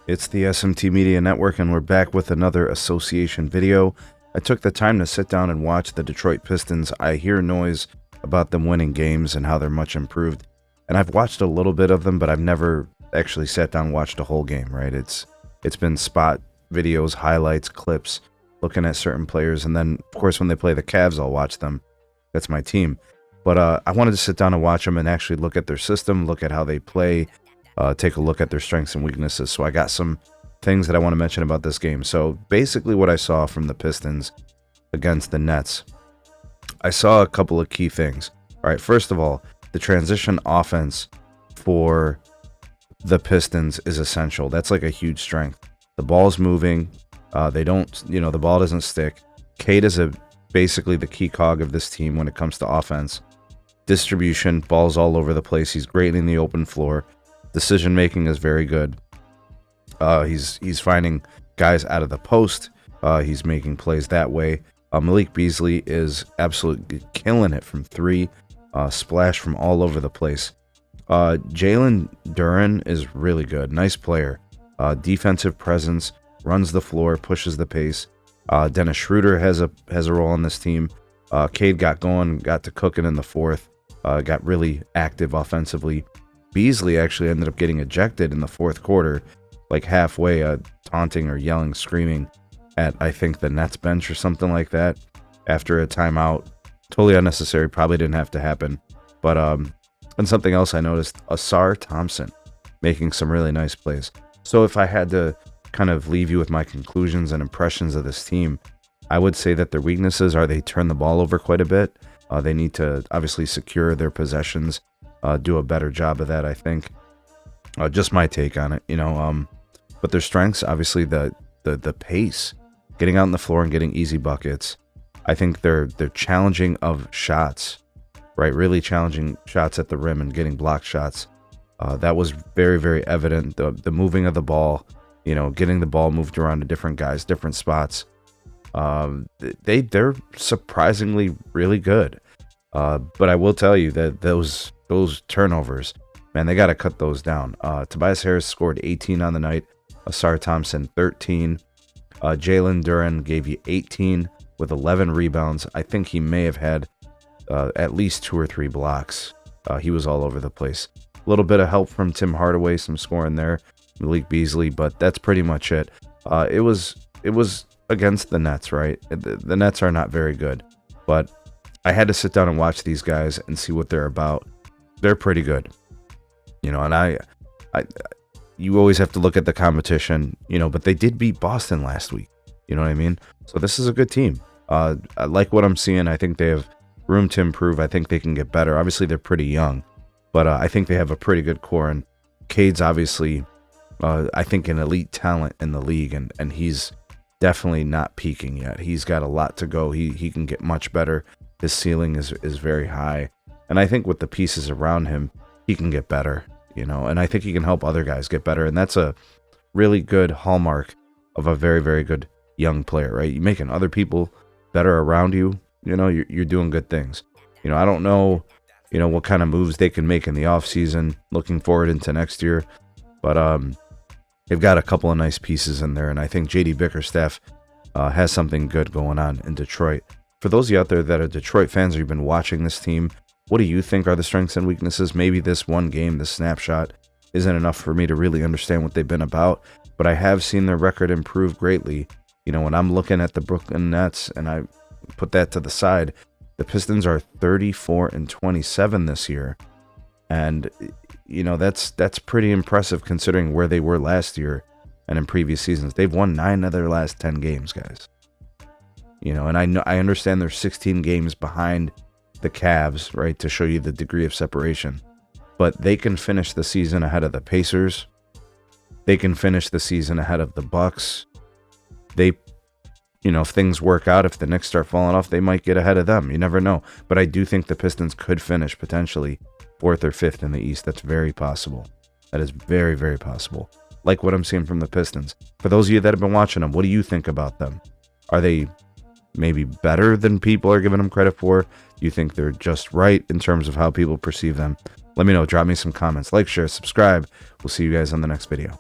It's the SMT Media Network, and we're back with another association video. I took the time to sit down and watch the Detroit Pistons. I hear noise about them winning games and how they're much improved. And I've watched a little bit of them, but I've never actually sat down and watched a whole game, right? It's been spot videos, highlights, clips, looking at certain players. And then, of course, when they play the Cavs, I'll watch them. That's my team. But I wanted to sit down and watch them and actually look at their system, look at how they play, take a look at their strengths and weaknesses. So I got some things that I want to mention about this game. So basically what I saw from the Pistons against the Nets, I saw a couple of key things. All right, first of all, the transition offense for the Pistons is essential. That's like a huge strength. The ball's moving. The ball doesn't stick. Cade is basically the key cog of this team when it comes to offense. Distribution, balls all over the place. He's great in the open floor. Decision making is very good. He's finding guys out of the post. He's making plays that way. Malik Beasley is absolutely killing it from three. Splash from all over the place. Jalen Duren is really good. Nice player. Defensive presence, runs the floor, pushes the pace. Dennis Schroeder has a role on this team. Cade got going, got to cooking in the fourth. Got really active offensively. Beasley actually ended up getting ejected in the fourth quarter, like halfway, taunting or yelling, screaming at, I think, the Nets bench or something like that after a timeout. Totally unnecessary, probably didn't have to happen. But and something else I noticed, Asar Thompson making some really nice plays. So if I had to kind of leave you with my conclusions and impressions of this team, I would say that their weaknesses are they turn the ball over quite a bit. They need to obviously secure their possessions, do a better job of that, I think. Just my take on it, But their strengths, obviously the pace, getting out on the floor and getting easy buckets. I think they're challenging of shots, right? Really challenging shots at the rim and getting block shots. That was very, very evident. The moving of the ball, getting the ball moved around to different guys, different spots. They're surprisingly really good. But I will tell you that those turnovers, man, they got to cut those down. Tobias Harris scored 18 on the night. Asar Thompson 13. Jalen Duren gave you 18 with 11 rebounds. I think he may have had at least 2 or 3 blocks. He was all over the place. A little bit of help from Tim Hardaway, some scoring there. Malik Beasley, but that's pretty much it. It was against the Nets, right? The Nets are not very good, but I had to sit down and watch these guys and see what they're about. They're pretty good, and you always have to look at the competition, but they did beat Boston last week. You know what I mean? So this is a good team. I like what I'm seeing. I think they have room to improve. I think they can get better. Obviously, they're pretty young, but I think they have a pretty good core. And Cade's obviously, I think, an elite talent in the league, and he's definitely not peaking yet. He's got a lot to go. He can get much better. His ceiling is very high. And I think with the pieces around him, he can get better, and I think he can help other guys get better. And that's a really good hallmark of a very, very good young player, right? You're making other people better around you. You're doing good things. I don't know, what kind of moves they can make in the offseason, looking forward into next year. But they've got a couple of nice pieces in there. And I think J.D. Bickerstaff has something good going on in Detroit. For those of you out there that are Detroit fans or you've been watching this team, what do you think are the strengths and weaknesses? Maybe this one game, this snapshot, isn't enough for me to really understand what they've been about, but I have seen their record improve greatly. When I'm looking at the Brooklyn Nets and I put that to the side, the Pistons are 34-27 this year. And, that's pretty impressive considering where they were last year and in previous seasons. They've won 9 of their last 10 games, guys. And I understand they're 16 games behind the Cavs, right, to show you the degree of separation. But they can finish the season ahead of the Pacers. They can finish the season ahead of the Bucks. If things work out, if the Knicks start falling off, they might get ahead of them. You never know. But I do think the Pistons could finish potentially 4th or 5th in the East. That's very possible. That is very, very possible. Like what I'm seeing from the Pistons. For those of you that have been watching them, what do you think about them? Are they maybe better than people are giving them credit for? Do you think they're just right in terms of how people perceive them? Let me know. Drop me some comments. Like, share, subscribe. We'll see you guys on the next video.